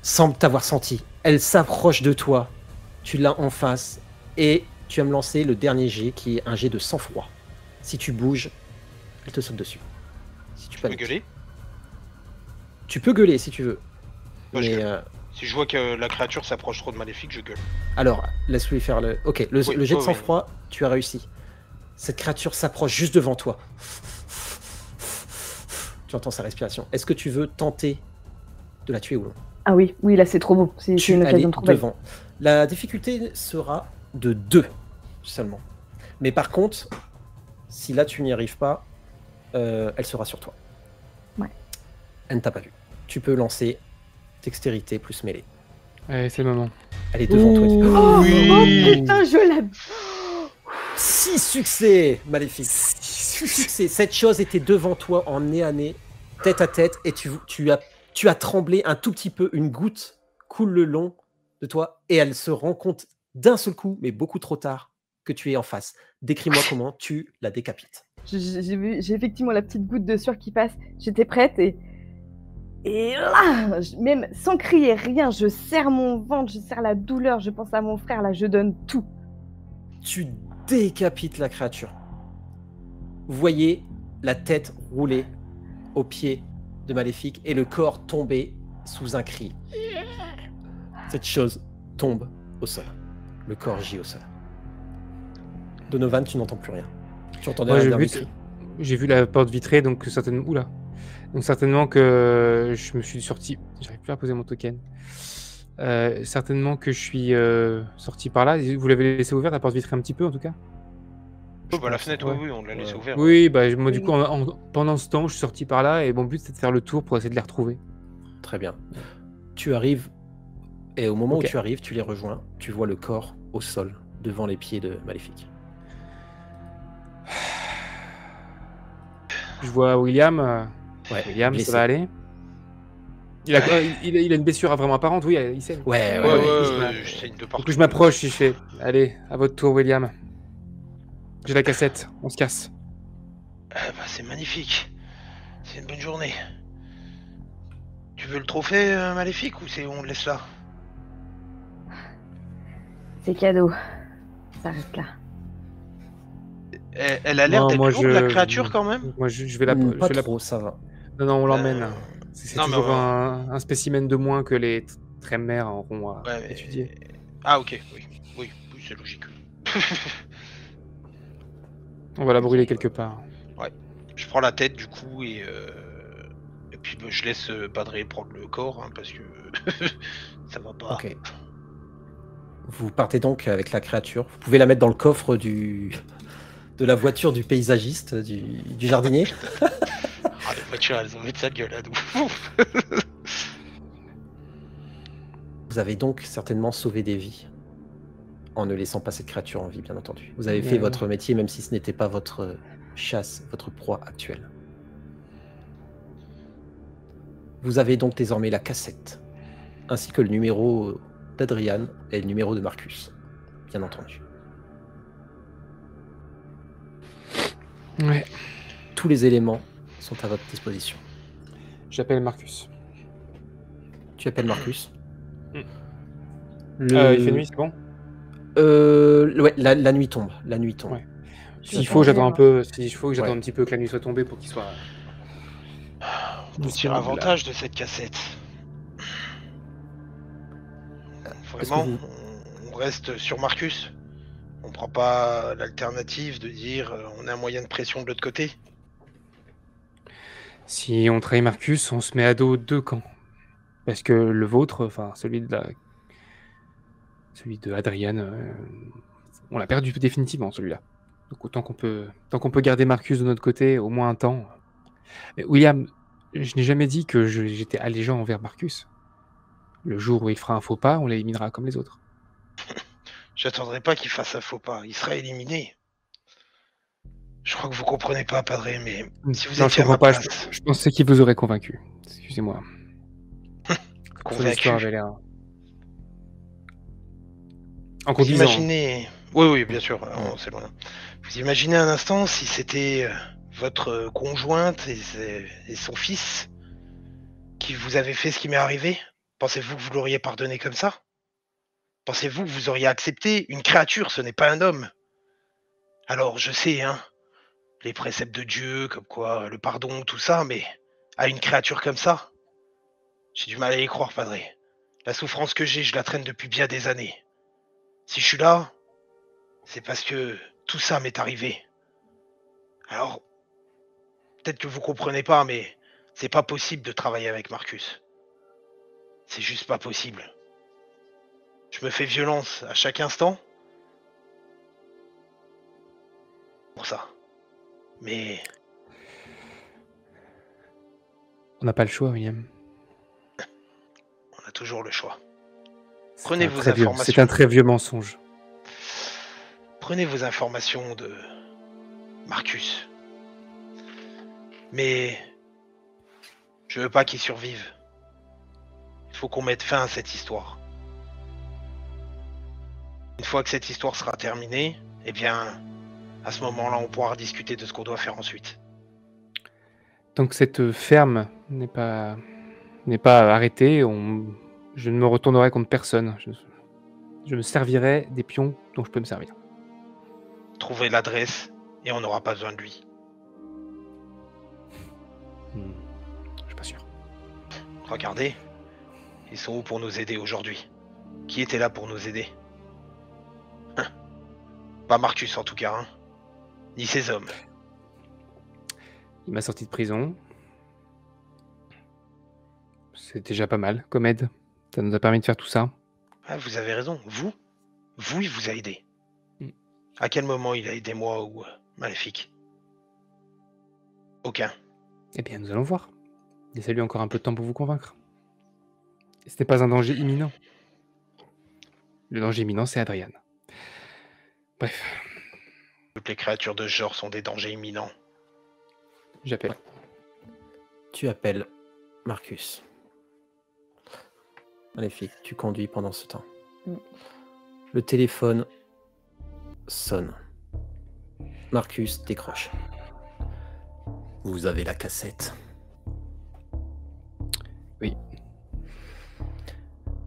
semble t'avoir senti. Elle s'approche de toi. Tu l'as en face et tu vas me lancer le dernier jet qui est un jet de sang-froid. Si tu bouges, elle te saute dessus. Si tu peux gueuler? Tu peux gueuler si tu veux. Moi, mais si je vois que la créature s'approche trop de Maléfique, je gueule. Alors, laisse-lui faire le... Ok, le jet de sang-froid, tu as réussi. Cette créature s'approche juste devant toi. Tu entends sa respiration. Est-ce que tu veux tenter de la tuer ou non? Ah oui, là c'est trop beau. C'est une occasion trop belle. Devant. La difficulté sera de 2 seulement. Mais par contre, si là tu n'y arrives pas, elle sera sur toi. Ouais. Elle ne t'a pas vu. Tu peux lancer dextérité plus mêlée. Allez, c'est le moment. Elle est devant toi. Oh, oui. Oh putain, je la... 6 succès, Maléfique. 6 succès. Cette chose était devant toi en nez à nez, tête à tête, et tu as tremblé un tout petit peu. Une goutte coule le long de toi, et elle se rend compte d'un seul coup, mais beaucoup trop tard, que tu es en face. Décris-moi comment tu la décapites. J'ai effectivement la petite goutte de sueur qui passe. J'étais prête et là, même sans crier rien, je serre mon ventre, je serre la douleur, je pense à mon frère, là, je donne tout. Tu décapites la créature. Vous voyez la tête rouler au pied de Maléfique et le corps tomber sous un cri. Cette chose tombe au sol. Le corps gît au sol. Donovan, tu n'entends plus rien. Tu entendais un dernier cri. J'ai vu la porte vitrée, donc certainement... Oula. Donc certainement que je me suis sorti... J'arrive plus à poser mon token. Certainement que je suis sorti par là. Vous l'avez laissé ouverte, la porte vitrée un petit peu en tout cas? Oh, bah, la fenêtre, oui, on l'a laissé ouverte. Oui, bah, moi du coup, pendant ce temps, je suis sorti par là et mon but c'était de faire le tour pour essayer de les retrouver. Très bien. Tu arrives et au moment où tu arrives, tu les rejoins. Tu vois le corps au sol devant les pieds de Maléfique. Je vois William. William, blessé. Ça va aller? Il a une blessure vraiment apparente, oui, il sait. Ouais, je saigne de partout. Du coup, je m'approche et je fais allez, à votre tour, William. J'ai la cassette, on se casse. Bah, c'est magnifique. C'est une bonne journée. Tu veux le trophée Maléfique ou on le laisse là? C'est cadeau. Ça reste là. Elle a l'air d'être lourde, la créature, quand même. Moi, je vais la... Pas trop, ça va. Non, on l'emmène. C'est toujours un spécimen de moins que les trémères auront à étudier. Ah, ok, oui, c'est logique. On va la brûler quelque part. Ouais, je prends la tête du coup et puis je laisse Padré prendre le corps, hein, parce que ça va pas. Ok. Vous partez donc avec la créature. Vous pouvez la mettre dans le coffre de la voiture du paysagiste, du jardinier. Ah, les voitures, elles ont mis de sa gueule à nous. Vous avez donc certainement sauvé des vies en ne laissant pas cette créature en vie, bien entendu. Vous avez fait votre métier, même si ce n'était pas votre chasse, votre proie actuelle. Vous avez donc désormais la cassette, ainsi que le numéro d'Adrian et le numéro de Marcus, bien entendu. Ouais. Tous les éléments sont à votre disposition. J'appelle Marcus. Tu appelles Marcus? Il fait nuit, c'est bon? Ouais, la nuit tombe. La nuit tombe. Ouais. S'il faut, j'attends un peu. S'il faut que j'attends un petit peu que la nuit soit tombée pour qu'il soit. On tire avantage de cette cassette. Vraiment, on reste sur Marcus. On prend pas l'alternative de dire on a un moyen de pression de l'autre côté. Si on trahit Marcus, on se met à dos 2 camps. Parce que le vôtre, enfin celui de Adrian, on l'a perdu définitivement celui-là. Donc autant qu'on peut garder Marcus de notre côté au moins un temps. Mais William, je n'ai jamais dit que j'étais allégeant envers Marcus. Le jour où il fera un faux pas, on l'éliminera comme les autres. J'attendrai pas qu'il fasse un faux pas, il sera éliminé. Je crois que vous comprenez pas, Padré, mais si vous étiez à ma place... Je pensais qu'il vous aurait convaincu. Excusez-moi. Convaincu. Avait l'air... En vous imaginez... Oui, bien sûr, c'est loin. Vous imaginez un instant si c'était votre conjointe et son fils qui vous avaient fait ce qui m'est arrivé? Pensez-vous que vous l'auriez pardonné comme ça? Pensez-vous que vous auriez accepté? Une créature, ce n'est pas un homme. Alors, je sais, hein, les préceptes de Dieu, comme quoi, le pardon, tout ça, mais à une créature comme ça, j'ai du mal à y croire, Padré. La souffrance que j'ai, je la traîne depuis bien des années. Si je suis là, c'est parce que tout ça m'est arrivé. Alors, peut-être que vous comprenez pas, mais c'est pas possible de travailler avec Marcus. C'est juste pas possible. Je me fais violence à chaque instant. Pour ça. Mais... On n'a pas le choix, William. On a toujours le choix. Prenez vos informations. C'est un très vieux mensonge. Prenez vos informations de Marcus. Mais... je veux pas qu'il survive. Il faut qu'on mette fin à cette histoire. Une fois que cette histoire sera terminée, eh bien, à ce moment-là, on pourra discuter de ce qu'on doit faire ensuite. Tant que cette ferme n'est pas arrêtée, je ne me retournerai contre personne. Je me servirai des pions dont je peux me servir. trouver l'adresse et on n'aura pas besoin de lui. Je suis pas sûr. Regardez, ils sont où pour nous aider aujourd'hui? Qui était là pour nous aider? Pas Marcus en tout cas, hein. Ni ses hommes. Il m'a sorti de prison. C'est déjà pas mal comme aide. Ça nous a permis de faire tout ça. Ah, vous avez raison. Vous, il vous a aidé. À quel moment il a aidé moi ou Maléfique? Aucun. Eh bien, nous allons voir. Laissez-lui encore un peu de temps pour vous convaincre. Ce n'est pas un danger imminent. Le danger imminent, c'est Adrian. Bref. Toutes les créatures de ce genre sont des dangers imminents. J'appelle. Tu appelles Marcus. Maléfique, tu conduis pendant ce temps. Le téléphone sonne. Marcus décroche. Vous avez la cassette. Oui.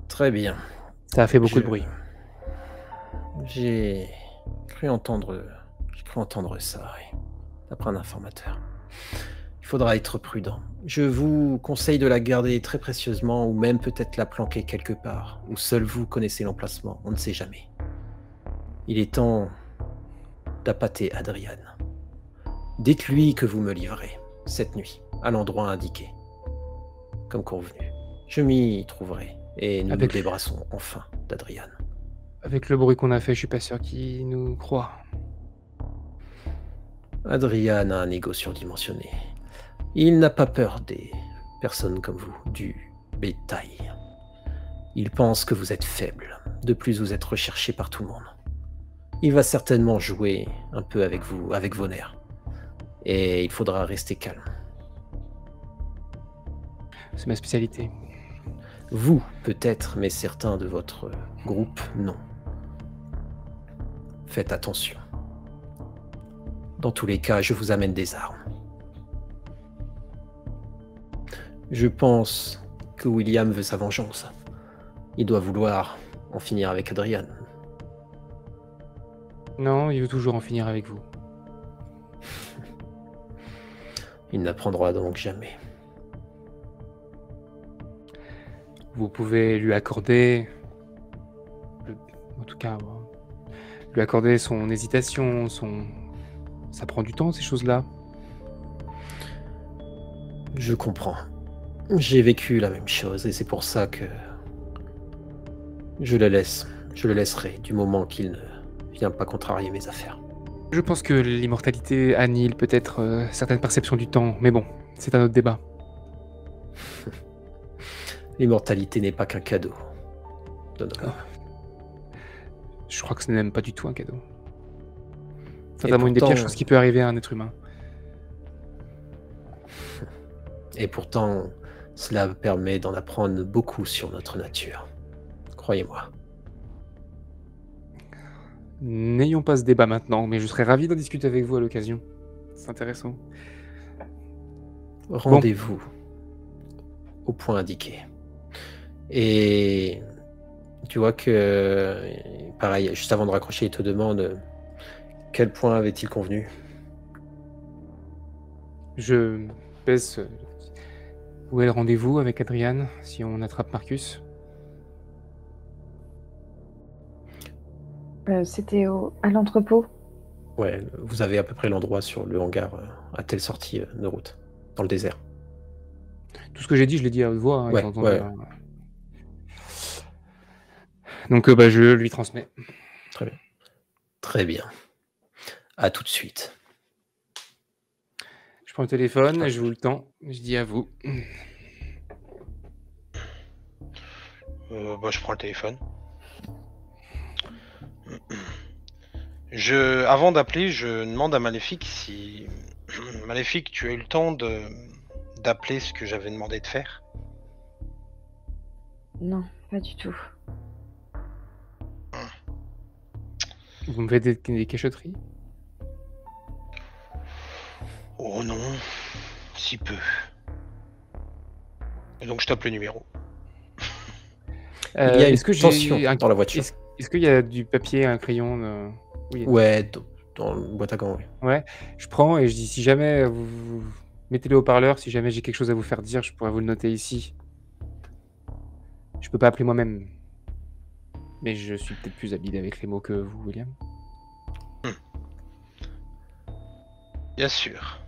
Très bien. Ça a fait beaucoup de bruit. J'ai cru entendre ça, oui. D'après un informateur. Il faudra être prudent. Je vous conseille de la garder très précieusement ou même peut-être la planquer quelque part où seul vous connaissez l'emplacement. On ne sait jamais. Il est temps d'appâter Adrian. Dites-lui que vous me livrez cette nuit à l'endroit indiqué. Comme convenu. Je m'y trouverai et nous nous débarrassons enfin d'Adrian. Avec le bruit qu'on a fait, je suis pas sûr qu'il nous croit. Adrian a un ego surdimensionné. Il n'a pas peur des personnes comme vous, du bétail. Il pense que vous êtes faible. De plus, vous êtes recherché par tout le monde. Il va certainement jouer un peu avec vous, avec vos nerfs. Et il faudra rester calme. C'est ma spécialité. Vous, peut-être, mais certains de votre groupe, non. Faites attention. Dans tous les cas, je vous amène des armes. Je pense que William veut sa vengeance. Il doit vouloir en finir avec Adrian. Non, il veut toujours en finir avec vous. Il n'apprendra donc jamais. Vous pouvez lui accorder... En tout cas, lui accorder son hésitation, son... Ça prend du temps, ces choses-là. Je comprends. J'ai vécu la même chose et c'est pour ça que je le laisse. Je le laisserai du moment qu'il ne vient pas contrarier mes affaires. Je pense que l'immortalité annihile peut-être certaines perceptions du temps, mais bon, c'est un autre débat. L'immortalité n'est pas qu'un cadeau. Donovan. Je crois que ce n'est même pas du tout un cadeau. C'est vraiment une des pires choses qui peut arriver à un être humain. Et pourtant, cela permet d'en apprendre beaucoup sur notre nature. Croyez-moi. N'ayons pas ce débat maintenant, mais je serais ravi d'en discuter avec vous à l'occasion. C'est intéressant. Rendez-vous au point indiqué. Et tu vois que, pareil, juste avant de raccrocher, il te demande quel point avait-il convenu. Je baisse. Où est le rendez-vous avec Adrian si on attrape Marcus? C'était à l'entrepôt. Ouais, vous avez à peu près l'endroit sur le hangar à telle sortie de route, dans le désert. Tout ce que j'ai dit, je l'ai dit à haute voix. Hein, ouais. Donc je lui transmets. Très bien. Très bien. À tout de suite. Je prends le téléphone, je vous le tends, je dis à vous. Je prends le téléphone. Avant d'appeler, je demande à Maléfique si... Maléfique, tu as eu le temps d'appeler ce que j'avais demandé de faire? Non, pas du tout. Vous me faites des cachotteries? Oh non, si peu. Et donc je tape le numéro. Il y a une tension dans la voiture. Est-ce qu'il y a du papier, un crayon? Oui. Ouais, dans le boîte à gants, oui. Ouais, je prends et je dis si jamais vous mettez le haut-parleur, si jamais j'ai quelque chose à vous faire dire, je pourrais vous le noter ici. Je peux pas appeler moi-même. Mais je suis peut-être plus habile avec les mots que vous, William. Bien sûr.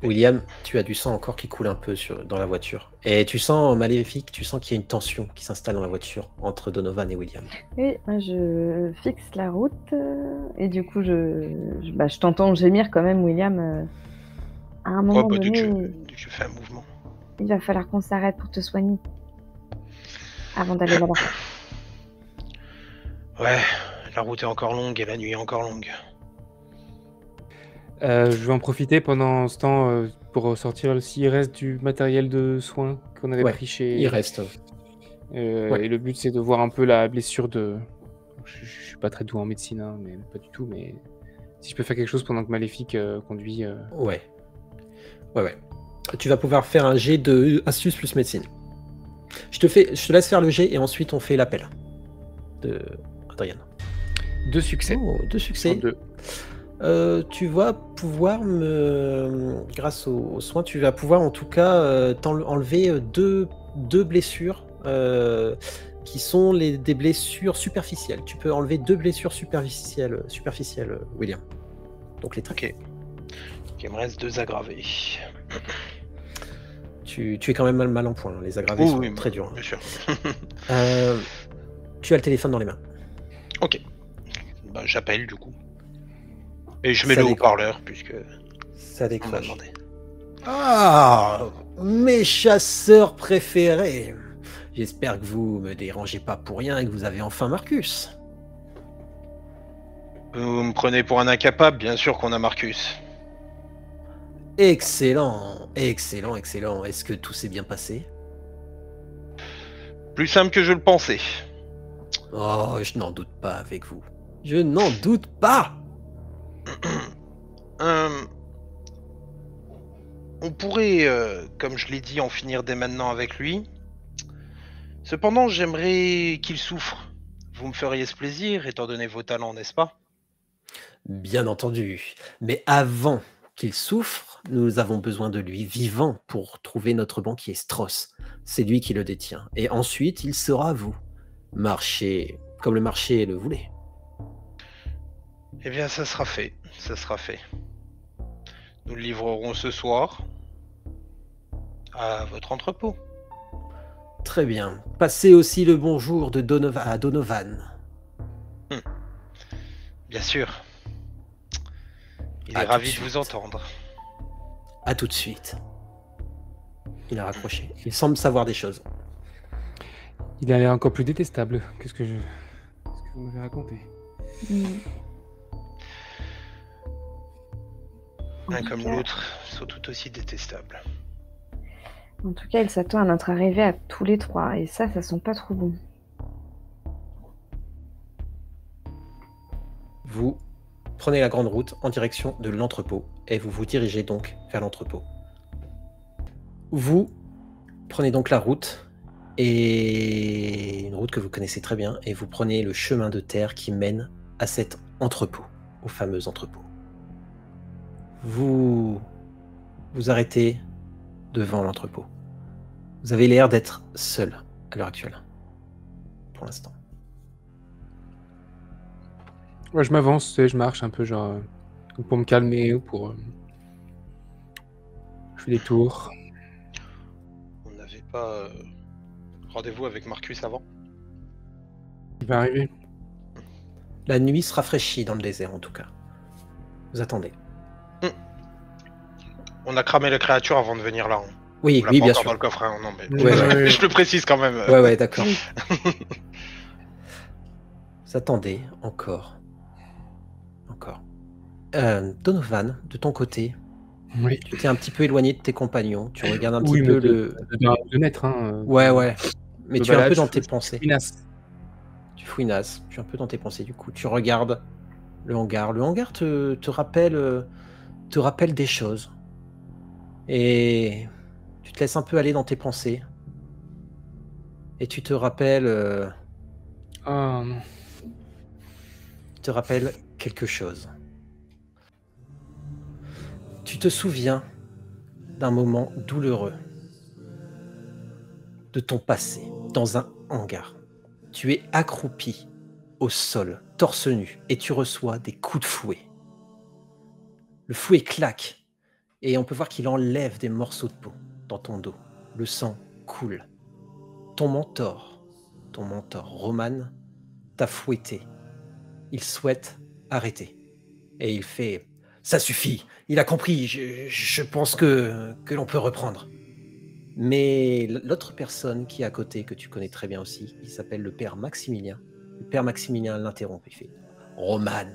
William, tu as du sang encore qui coule un peu dans la voiture. Et tu sens, Maléfique, tu sens qu'il y a une tension qui s'installe dans la voiture entre Donovan et William. Et je fixe la route et du coup, je t'entends gémir quand même, William. À un moment donné, dès que je fais un mouvement. Il va falloir qu'on s'arrête pour te soigner avant d'aller là-bas. Ouais, la route est encore longue et la nuit est encore longue. Je vais en profiter pendant ce temps pour sortir s'il reste du matériel de soins qu'on avait pris chez... Il reste. Et le but, c'est de voir un peu la blessure de... Je suis pas très doué en médecine, hein, mais pas du tout, mais si je peux faire quelque chose pendant que Maléfique conduit... Ouais. Tu vas pouvoir faire un jet de astuce plus médecine. Je te laisse faire le jet et ensuite on fait l'appel de Adrien. 2 succès. 2 succès. 2. Tu vas pouvoir grâce aux soins, tu vas pouvoir en tout cas enlever deux blessures qui sont des blessures superficielles. Tu peux enlever 2 blessures superficielles, William. Donc les traits. Ok. Il me reste 2 aggravés. Tu es quand même mal en point. Les aggravés sont très durs. Bien sûr. Tu as le téléphone dans les mains. Ok. Bah, j'appelle du coup. Et je mets le haut-parleur puisque ça décroche. On m'a demandé. Ah, mes chasseurs préférés. J'espère que vous me dérangez pas pour rien et que vous avez enfin Marcus. Vous me prenez pour un incapable, bien sûr qu'on a Marcus. Excellent. Est-ce que tout s'est bien passé? Plus simple que je le pensais. Oh, je n'en doute pas avec vous. Je n'en doute pas. On pourrait, comme je l'ai dit, en finir dès maintenant avec lui. Cependant, j'aimerais qu'il souffre. Vous me feriez ce plaisir, étant donné vos talents, n'est-ce pas? Bien entendu. Mais avant qu'il souffre, nous avons besoin de lui vivant pour trouver notre banquier Strauss. C'est lui qui le détient. Et ensuite, il sera à vous. Marchez comme le marché le voulait. Eh bien, ça sera fait. Ça sera fait. Nous le livrerons ce soir à votre entrepôt. Très bien. Passez aussi le bonjour de à Donovan. Bien sûr. Il est ravi de vous entendre. À tout de suite. Il a raccroché. Il semble savoir des choses. Il a l'air encore plus détestable. Qu'est-ce que vous m'avez raconté? L'un comme l'autre sont tout aussi détestables. En tout cas, il s'attend à notre arrivée à tous les 3, et ça sent pas trop bon. Vous prenez la grande route en direction de l'entrepôt, et vous vous dirigez donc vers l'entrepôt. Vous prenez donc la route, et une route que vous connaissez très bien, et vous prenez le chemin de terre qui mène à cet entrepôt, au fameux entrepôt. Vous vous arrêtez devant l'entrepôt. Vous avez l'air d'être seul à l'heure actuelle, pour l'instant. Ouais, je m'avance, je marche un peu, genre, pour me calmer ou pour... Je fais des tours. On n'avait pas rendez-vous avec Marcus avant? Il va arriver. La nuit se rafraîchit dans le désert, en tout cas. Vous attendez. On a cramé la créature avant de venir là. Oui, on l'a pas bien encore sûr. dans le coffre, hein. Non, mais Ouais. je le précise quand même. Ouais, d'accord. Vous attendez encore. Donovan, de ton côté, oui. Tu t'es un petit peu éloigné de tes compagnons. Tu regardes un petit peu de mètres, hein. Ouais. Mais tu es un peu dans tes pensées. Tu fouinasses. Tu es un peu dans tes pensées, du coup. Tu regardes le hangar. Le hangar te rappelle des choses. Et tu te laisses un peu aller dans tes pensées. Et tu te rappelles... Oh non. te rappelle quelque chose. Tu te souviens d'un moment douloureux de ton passé, dans un hangar. Tu es accroupi au sol, torse nu, et tu reçois des coups de fouet. Le fouet claque, et on peut voir qu'il enlève des morceaux de peau dans ton dos. Le sang coule. Ton mentor, Roman, t'a fouetté. Il souhaite arrêter. Et il fait « Ça suffit, il a compris, je pense que l'on peut reprendre. » Mais l'autre personne qui est à côté, que tu connais très bien aussi, il s'appelle le père Maximilien. Le père Maximilien l'interrompt, il fait « Roman,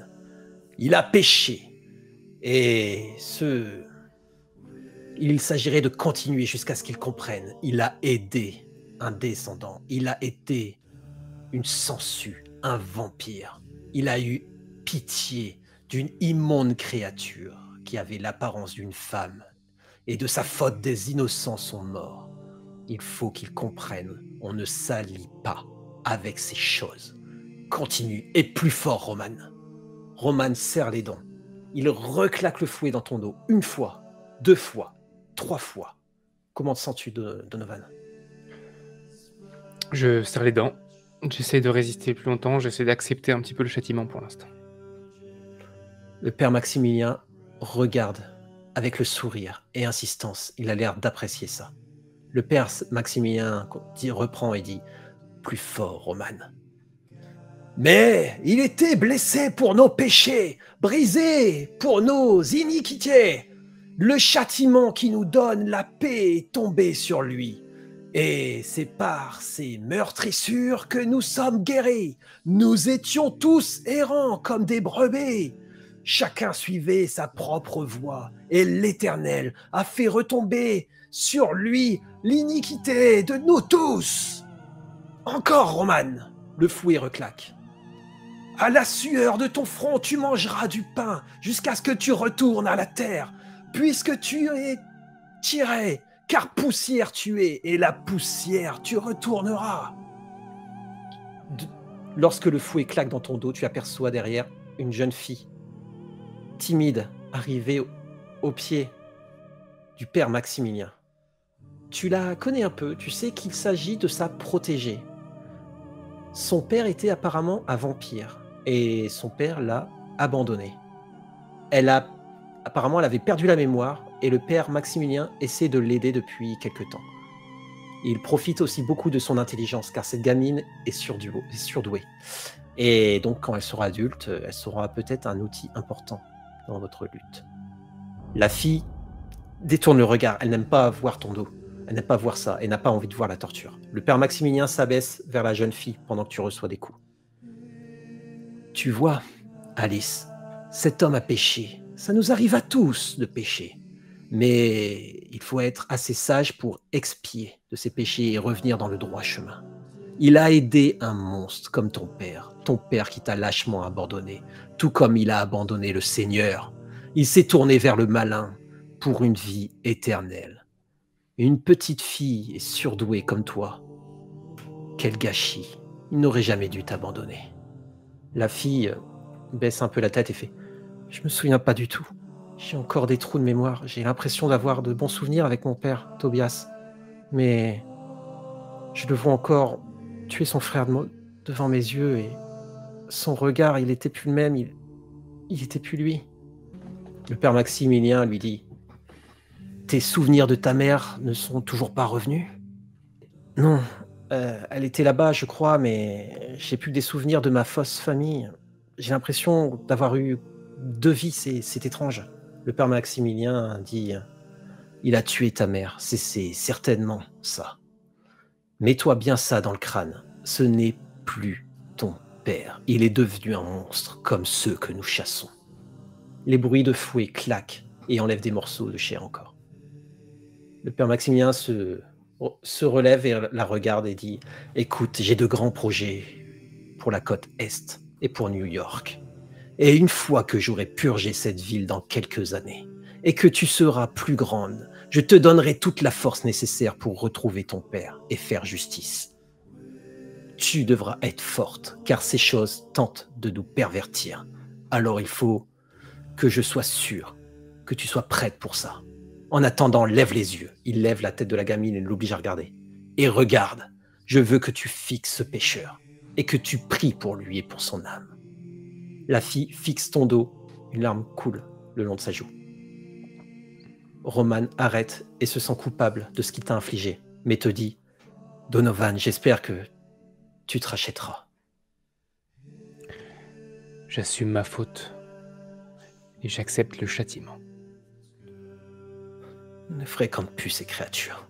il a péché. Et il s'agirait de continuer jusqu'à ce qu'il comprenne. Il a aidé un descendant. Il a été une sangsue, un vampire. Il a eu pitié d'une immonde créature qui avait l'apparence d'une femme. Et de sa faute, des innocents sont morts. Il faut qu'il comprenne. On ne s'allie pas avec ces choses. Continue, et plus fort, Roman. Roman serre les dents. Il reclaque le fouet dans ton dos. 1 fois, 2 fois, 3 fois. Comment te sens-tu, Donovan? Je serre les dents. J'essaie de résister plus longtemps. J'essaie d'accepter un petit peu le châtiment pour l'instant. Le père Maximilien regarde avec le sourire et insistance. Il a l'air d'apprécier ça. Le père Maximilien reprend et dit « Plus fort, Roman. » Mais il était blessé pour nos péchés, brisé pour nos iniquités. Le châtiment qui nous donne la paix est tombé sur lui. Et c'est par ces meurtrissures que nous sommes guéris. Nous étions tous errants comme des brebis. Chacun suivait sa propre voie, et l'Éternel a fait retomber sur lui l'iniquité de nous tous. Encore, Roman, le fouet reclaque. À la sueur de ton front, tu mangeras du pain jusqu'à ce que tu retournes à la terre, puisque tu es tiré, car poussière tu es, et la poussière tu retourneras. Lorsque le fouet claque dans ton dos, tu aperçois derrière une jeune fille, timide, arrivée au pied du père Maximilien. Tu la connais un peu, tu sais qu'il s'agit de sa protégée. Son père était apparemment un vampire. Et son père l'a abandonnée. Apparemment, elle avait perdu la mémoire et le père Maximilien essaie de l'aider depuis quelque temps. Il profite aussi beaucoup de son intelligence car cette gamine est surdouée. Et donc, quand elle sera adulte, elle sera peut-être un outil important dans votre lutte. La fille détourne le regard. Elle n'aime pas voir ton dos. Elle n'aime pas voir ça. Elle n'a pas envie de voir la torture. Le père Maximilien s'abaisse vers la jeune fille pendant que tu reçois des coups. Tu vois, Alice, cet homme a péché. Ça nous arrive à tous de pécher. Mais il faut être assez sage pour expier de ses péchés et revenir dans le droit chemin. Il a aidé un monstre comme ton père qui t'a lâchement abandonné, tout comme il a abandonné le Seigneur. Il s'est tourné vers le malin pour une vie éternelle. Une petite fille est surdouée comme toi. Quel gâchis, il n'aurait jamais dû t'abandonner. La fille baisse un peu la tête et fait « Je me souviens pas du tout. J'ai encore des trous de mémoire. J'ai l'impression d'avoir de bons souvenirs avec mon père, Tobias. Mais je le vois encore tuer son frère devant mes yeux et son regard, il était plus le même. Il était plus lui. » Le père Maximilien lui dit « Tes souvenirs de ta mère ne sont toujours pas revenus ?»« Non. Elle était là-bas, je crois, mais j'ai plus que des souvenirs de ma fausse famille. J'ai l'impression d'avoir eu 2 vies, c'est étrange. » Le père Maximilien dit « Il a tué ta mère, c'est certainement ça. Mets-toi bien ça dans le crâne. Ce n'est plus ton père. Il est devenu un monstre comme ceux que nous chassons. » Les bruits de fouet claquent et enlèvent des morceaux de chair encore. Le père Maximilien se relève et la regarde et dit « Écoute, j'ai de grands projets pour la côte Est et pour New York. Et une fois que j'aurai purgé cette ville dans quelques années, et que tu seras plus grande, je te donnerai toute la force nécessaire pour retrouver ton père et faire justice. » Tu devras être forte, car ces choses tentent de nous pervertir. Alors il faut que je sois sûr que tu sois prête pour ça. En attendant, lève les yeux. Il lève la tête de la gamine et l'oblige à regarder. Et regarde, je veux que tu fixes ce pécheur et que tu pries pour lui et pour son âme. La fille fixe ton dos. Une larme coule le long de sa joue. Roman arrête et se sent coupable de ce qu'il t'a infligé, mais te dit « Donovan, j'espère que tu te rachèteras. » J'assume ma faute et j'accepte le châtiment. Ne fréquente plus ces créatures.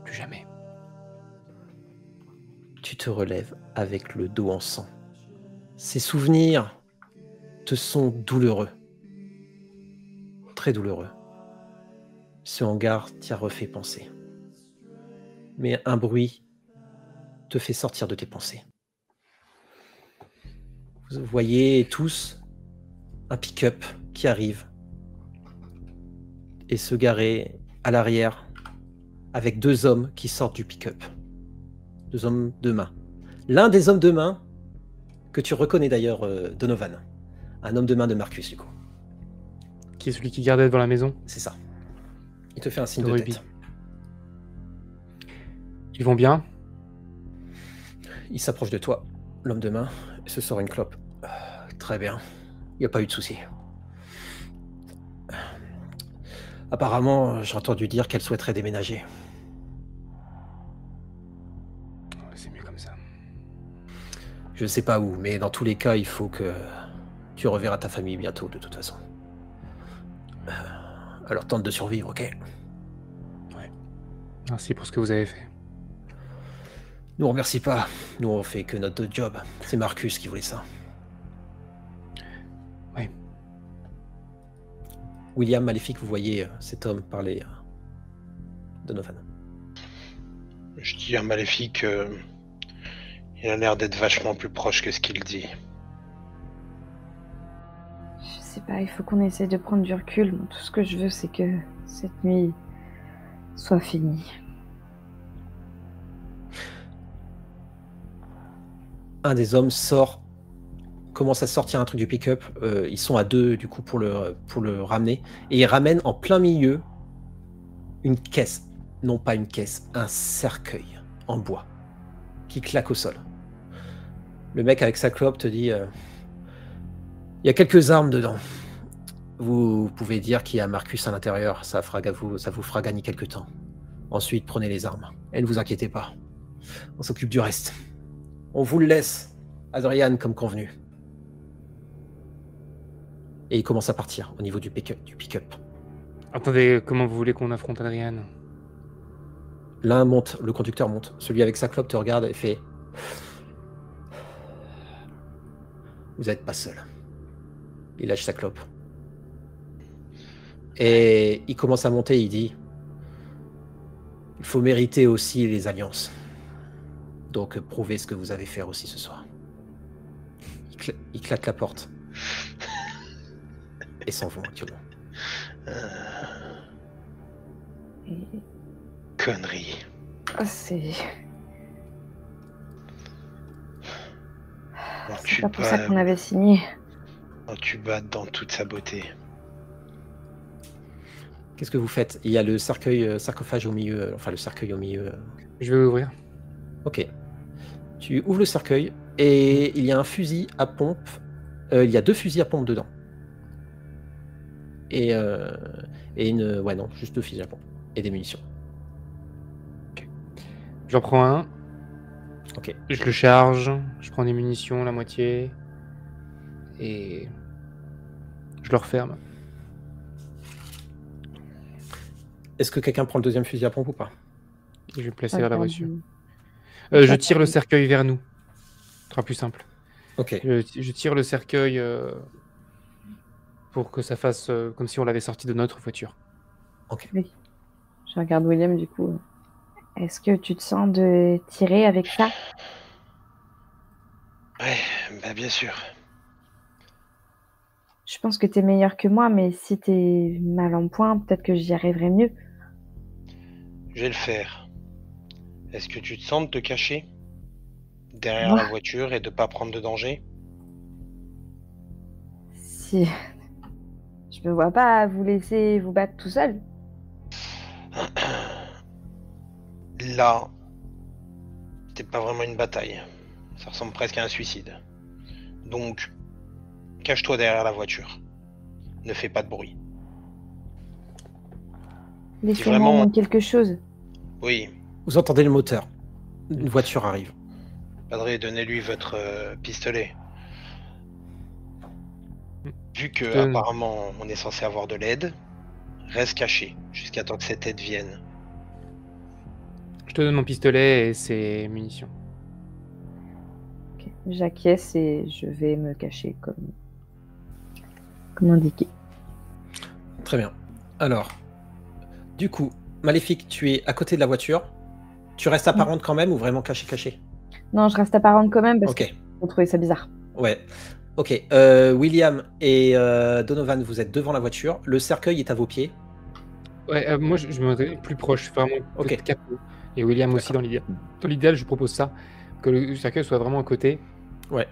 Plus jamais. Tu te relèves avec le dos en sang. Ces souvenirs te sont douloureux. Très douloureux. Ce hangar t'y a refait penser. Mais un bruit te fait sortir de tes pensées. Vous voyez tous un pick-up qui arrive et se garer à l'arrière avec 2 hommes qui sortent du pick-up. 2 hommes de main. L'un des hommes de main que tu reconnais d'ailleurs, Donovan. Un homme de main de Marcus, du coup. Qui est celui qui gardait devant la maison? C'est ça. Il te fait un signe De de rubis. tête. Ils vont bien? Il s'approche de toi, l'homme de main, et se sort une clope. Très bien. Il n'y a pas eu de souci. Apparemment, j'ai entendu dire qu'elle souhaiterait déménager. C'est mieux comme ça. Je ne sais pas où, mais dans tous les cas, il faut que tu reverras ta famille bientôt, de toute façon. Alors tente de survivre, ok? Ouais. Merci pour ce que vous avez fait. Nous, on remercie pas. Nous, on fait que notre job. C'est Marcus qui voulait ça. Oui. William Maléfique, vous voyez cet homme parler Donovan. Je dis à Maléfique, il a l'air d'être vachement plus proche que ce qu'il dit. Je sais pas, il faut qu'on essaie de prendre du recul. Bon, tout ce que je veux, c'est que cette nuit soit finie. Un des hommes commence à sortir un truc du pick-up. Ils sont à 2 du coup pour le ramener. Et il ramène en plein milieu une caisse. Non pas une caisse, un cercueil en bois qui claque au sol. Le mec avec sa clope te dit il y a quelques armes dedans. Vous pouvez dire qu'il y a Marcus à l'intérieur. Ça vous fera gagner quelques temps. Ensuite, prenez les armes. Et ne vous inquiétez pas. On s'occupe du reste. On vous le laisse, Adrian, comme convenu. Et il commence à partir au niveau du pick-up. Attendez, comment vous voulez qu'on affronte Adrian? L'un monte, le conducteur monte. Celui avec sa clope te regarde et fait « Vous n'êtes pas seul. » Il lâche sa clope. Et il commence à monter, il dit « Il faut mériter aussi les alliances. Donc prouvez ce que vous avez fait aussi ce soir. » Il claque la porte. Et s'en vont actuellement. Connerie. C'est Tu pas pour ça qu'on avait signé. Tu bats dans toute sa beauté. Qu'est-ce que vous faites? Il y a le sarcophage au milieu, enfin le cercueil au milieu. Je vais ouvrir. Ok. Tu ouvres le cercueil et il y a un fusil à pompe. Il y a 2 fusils à pompe dedans. Et une... Ouais, non, juste 2 fusils à pompe. Et des munitions. J'en prends un. Ok. Je le charge. Je prends des munitions, la moitié. Et je le referme. Est-ce que quelqu'un prend le 2e fusil à pompe ou pas? Et je vais le placer vers la voiture. Je tire le cercueil vers nous. Ce sera plus simple. Ok. Je tire le cercueil pour que ça fasse comme si on l'avait sorti de notre voiture. Ok. Oui. Je regarde William du coup. Est-ce que tu te sens de tirer avec ça? Ouais, bah bien sûr. Je pense que t'es meilleur que moi, mais si t'es mal en point, peut-être que j'y arriverai mieux. Je vais le faire. Est-ce que tu te sens de te cacher derrière Moi la voiture et de pas prendre de danger? Si... Je me vois pas vous laisser vous battre tout seul. Là, c'était pas vraiment une bataille. Ça ressemble presque à un suicide. Donc, cache-toi derrière la voiture. Ne fais pas de bruit. Laissez-moi vraiment- au moins quelque chose. Oui, Vous entendez le moteur. Une voiture arrive. Padré, donnez-lui votre pistolet. Vu que donne. apparemment on est censé avoir de l'aide, reste caché jusqu'à temps que cette aide vienne. Je te donne mon pistolet et ses munitions. Ok. J'acquiesce et je vais me cacher comme indiqué. Très bien. Alors, du coup, Maléfique, tu es à côté de la voiture. Tu restes apparente quand même ou vraiment caché? Non, je reste apparente quand même parce que Ok. vous trouvez ça bizarre. Ouais. Ok. William et Donovan, vous êtes devant la voiture. Le cercueil est à vos pieds. Ouais, moi je me mets plus proche, vraiment Ok. côté capot. Et William aussi dans l'idéal. Dans l'idéal, je propose ça, que le cercueil soit vraiment à côté. Ouais.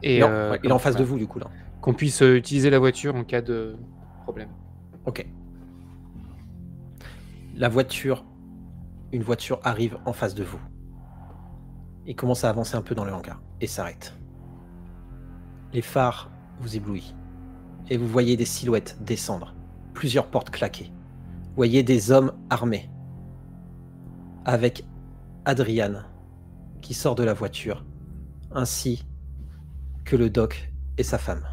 Et Non, ouais, il est en face de voilà, vous du coup là. qu'on puisse utiliser la voiture en cas de problème. Ok. La voiture, une voiture arrive en face de vous. Et commence à avancer un peu dans le hangar et s'arrête. Les phares vous éblouissent. Et vous voyez des silhouettes descendre. Plusieurs portes claquées. Vous voyez des hommes armés. Avec Adrian qui sort de la voiture. Ainsi que le doc et sa femme.